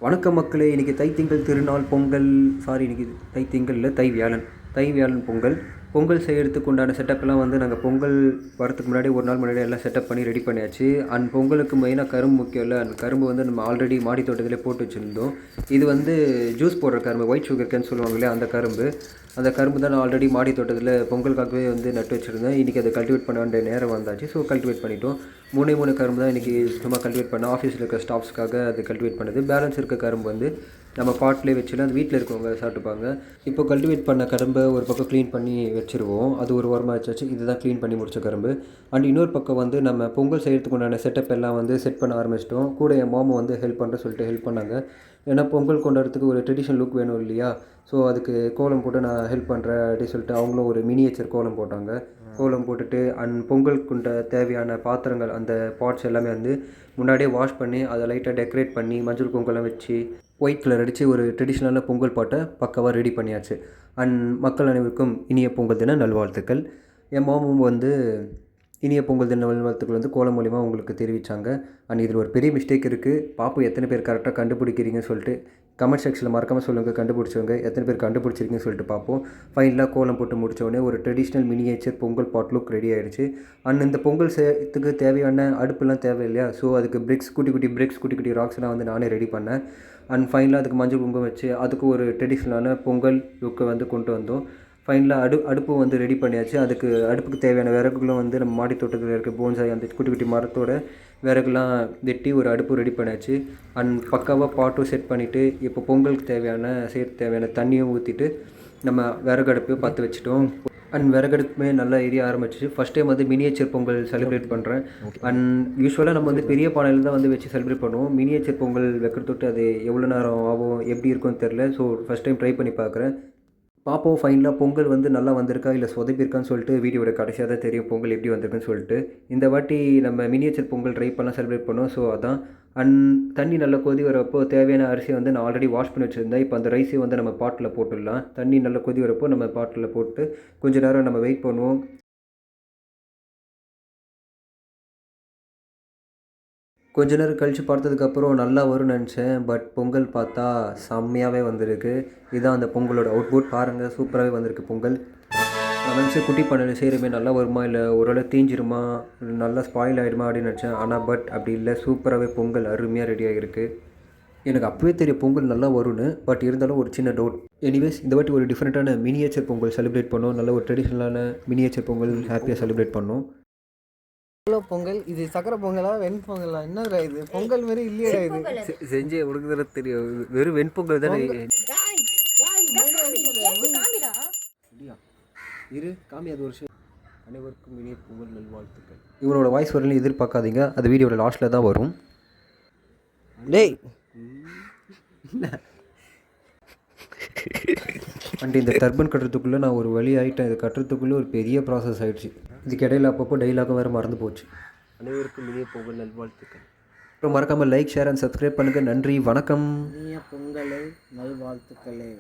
வணக்கம் மக்களே! இன்றைக்கி தைத்திங்கள் திருநாள் பொங்கல். இன்றைக்கி தைத்திங்கள் இல்லை, தை வியாழன் பொங்கல். பொங்கல் செய்கிறதுக்கு உண்டான செட்டப்லாம் வந்து நாங்கள் பொங்கல் வரத்துக்கு முன்னாடி ஒரு நாள் முன்னாடி எல்லாம் செட்டப் பண்ணி ரெடி பண்ணியாச்சு. அண்ட் பொங்கலுக்கு மெயினாக கரும்பு முக்கியம் இல்லை. அந்த கரும்பு வந்து நம்ம ஆல்ரெடி மாடி தோட்டத்திலே போட்டு வச்சுருந்தோம். இது வந்து ஜூஸ் போடுற கரும்பு, ஒயிட் சுகர் கேன்னு சொல்லுவாங்க இல்லையா, அந்த கரும்பு தான் நான் ஆல்ரெடி மாடி தோட்டத்தில் பொங்கலுக்காகவே வந்து நட்டு வச்சுருந்தேன். இன்றைக்கி அதை கல்டிவேட் பண்ண வேண்டிய நேரம் வந்தாச்சு. ஸோ கல்டிவேட் பண்ணிட்டோம். 3 கரும்பு தான் இன்றைக்கி சும்மா கல்டிவேட் பண்ணோம். ஆஃபீஸில் இருக்க ஸ்டாஃப்ஸ்க்காக அது கல்டிவேட் பண்ணது. பேலன்ஸ் இருக்க கரும்பு வந்து நம்ம பாட்டிலே வச்சுலாம் அது வீட்டில் இருக்கவங்க சாப்பிட்டுப்பாங்க. இப்போ கல்டிவேட் பண்ண கரும்பை ஒரு பக்கம் க்ளீன் பண்ணி வச்சுருவோம். அது ஒரு வாரமாக வச்சாச்சு. இதுதான் க்ளீன் பண்ணி முடிச்ச கரும்பு. அண்ட் இன்னொரு பக்கம் வந்து நம்ம பொங்கல் செய்கிறதுக்கு உண்டான செட்டப் எல்லாம் வந்து செட் பண்ண ஆரம்பிச்சிட்டோம். கூட என் மாமா வந்து ஹெல்ப் பண்ணுற சொல்லிட்டு ஹெல்ப் பண்ணாங்க. ஏன்னா பொங்கல் கொண்டாடுறதுக்கு ஒரு ட்ரெடிஷ்னல் லுக் வேணும் இல்லையா? ஸோ அதுக்கு கோலம் போட்டு நான் ஹெல்ப் பண்ணுறேன் அப்படின்னு சொல்லிட்டு அவங்களும் ஒரு மினியேச்சர் கோலம் போட்டாங்க. கோலம் போட்டுட்டு அண்ட் பொங்கலுக்குண்ட தேவையான பாத்திரங்கள், அந்த பாட்ஸ் எல்லாமே வந்து முன்னாடியே வாஷ் பண்ணி அதை லைட்டாக டெக்கரேட் பண்ணி மஞ்சள் குங்குமம் வச்சு ஒயிட் கலர் அடித்து ஒரு ட்ரெடிஷ்னலான பொங்கல் பாட்டை பக்காவாக ரெடி பண்ணியாச்சு. அண்ட் மக்கள் அனைவருக்கும் இனிய பொங்கல் தின நல்வாழ்த்துக்கள். என் மாமும் வந்து இனிய பொங்கல் தின நல்வாழ்த்துக்கள் வந்து கோலம் மூலிமா உங்களுக்கு தெரிவித்தாங்க. அண்ட் இதில் ஒரு பெரிய மிஸ்டேக் இருக்குது. பாப்போம் எத்தனை பேர் கரெக்டாக கண்டுபிடிக்கிறீங்கன்னு சொல்லிட்டு கமெண்ட் செக்ஷனில் மறக்காமல் சொல்லுங்கள். கண்டுபிடிச்சவங்க எத்தனை பேர் கண்டுபிடிச்சிருக்கீங்கன்னு சொல்லிட்டு பார்ப்போம். ஃபைனலாக கோலம் போட்டு முடித்தோடனே ஒரு ட்ரெடிஷ்னல் மினியேச்சர் பொங்கல் பாட் லுக் ரெடி ஆகிடுச்சு. அண்ட் இந்த பொங்கல் செய்யறதுக்கு தேவையான அடுப்புலாம் தேவை இல்லையா? ஸோ அதுக்கு குட்டி குட்டி ராக்ஸ்லாம் வந்து நானே ரெடி பண்ணேன். அண்ட் ஃபைனலாக அதுக்கு மஞ்சள் குங்குமம் வச்சு அதுக்கு ஒரு ட்ரெடிஷ்னலான பொங்கல் லுக்கை வந்து கொண்டு வந்தோம். ஃபைனலாக அடுப்பு வந்து ரெடி பண்ணியாச்சு. அதுக்கு அடுப்புக்கு தேவையான விறகுகளும் வந்து நம்ம மாடி தோட்டத்தில் இருக்க போன்சாய் அந்த குட்டி மரத்தோட விறகுலாம் வெட்டி ஒரு அடுப்பு ரெடி பண்ணியாச்சு. அண்ட் பக்காவாக பாட்டும் செட் பண்ணிவிட்டு இப்போ பொங்கலுக்கு தேவையான தண்ணியும் ஊற்றிட்டு நம்ம விறகு அடுப்பையும் பற்ற வச்சுட்டோம். அண்ட் விறகடுப்புமே நல்லா எரிய ஆரம்பிச்சிச்சு. ஃபஸ்ட் டைம் வந்து மினியேச்சர் பொங்கல் செலிப்ரேட் பண்ணுறேன். அண்ட் யூஸ்வலாக நம்ம வந்து பெரிய பானையில் தான் வந்து வச்சு செலிப்ரேட் பண்ணுவோம். மினியேச்சர் பொங்கல் வைக்கிறதொட்டு அது எவ்வளோ நேரம் ஆகும், எப்படி இருக்கும்னு தெரில. ஸோ ஃபஸ்ட் டைம் ட்ரை பண்ணி பார்க்குறேன். பார்ப்போம் ஃபைனலாக பொங்கல் வந்து நல்லா வந்திருக்கா இல்லை சொதப்பிருக்கான்னு சொல்லிட்டு வீடியோட கடைசியாக தான் தெரியும் பொங்கல் எப்படி வந்திருக்குன்னு சொல்லிட்டு. இந்த வாட்டி நம்ம மினியேச்சர் பொங்கல் ட்ரை பண்ணலாம், செலிப்ரேட் பண்ணோம். ஸோ அதான். அண்ட் தண்ணி நல்லா கொதி வரப்போ தேவையான அரிசியை வந்து நான் ஆல்ரெடி வாஷ் பண்ணி வச்சுருந்தேன். இப்போ அந்த ரைஸையும் வந்து நம்ம பாட்டில் போட்டுடலாம். தண்ணி நல்லா கொதி வரப்போ நம்ம பாட்டில் போட்டு கொஞ்சம் நேரம் நம்ம வெயிட் பண்ணுவோம். கொஞ்ச நேரம் கழித்து பார்த்ததுக்கப்புறம் நல்லா வரும்னு நினச்சேன். பட் பொங்கல் பார்த்தா செம்மையாகவே வந்திருக்கு. இதுதான் அந்த பொங்கலோட அவுட்புட். பாருங்கள், சூப்பராகவே வந்திருக்கு பொங்கல். நான் நினச்சேன் குட்டி பண்ணையில் செய்கிறமே நல்லா வருமா, இல்லை ஓரளவு தீஞ்சிருமா, நல்லா ஸ்பாயில் ஆகிடுமா அப்படின்னு நினச்சேன். ஆனால் அப்படி இல்லை, சூப்பராகவே பொங்கல் அருமையாக ரெடி ஆகிருக்கு. எனக்கு அப்போவே தெரியும் பொங்கல் நல்லா வரும்னு. பட் இருந்தாலும் ஒரு சின்ன டவுட். எனிவேஸ் இந்த வாட்டி ஒரு டிஃப்ரெண்ட்டான மினியேச்சர் பொங்கல் செலிப்ரேட் பண்ணோம். நல்ல ஒரு ட்ரெடிஷ்னலான மினியேச்சர் பொங்கல் ஹாப்பியாக செலிப்ரேட் பண்ணோம். பொங்கல் இது சக்கரை பொங்கலா வெண்பொங்கலா? என்னடா இது பொங்கல் மாதிரி இல்லையடா இது? செஞ்சே உனக்கு தெரியும், வெறும் வெண்பொங்கல் தானே. இரு காமி அது ஒரு அனைவருக்கும் இனிய பொங்கல் நல்வாழ்த்துக்கள். இவனோட வாய்ஸ் வரலையும் எதிர்பார்க்காதீங்க, அது வீடியோட லாஸ்ட்டில் தான் வரும். டேய் அண்ட் இந்த டர்பன் கட்டுறதுக்குள்ளே நான் ஒரு வழி ஆகிட்டேன். இது கட்டுறதுக்குள்ளே ஒரு பெரிய ப்ராசஸ் ஆகிடுச்சு. இதுக்கு இடையில அப்பப்போ டைலாகும் வேறு மறந்து போச்சு. அனைவருக்கும் இனிய பொங்கல் நல்வாழ்த்துக்கள். அப்புறம் மறக்காமல் லைக், ஷேர் அண்ட் சப்ஸ்கிரைப் பண்ணுங்கள். நன்றி, வணக்கம். இனிய பொங்கல் நல்வாழ்த்துக்களே.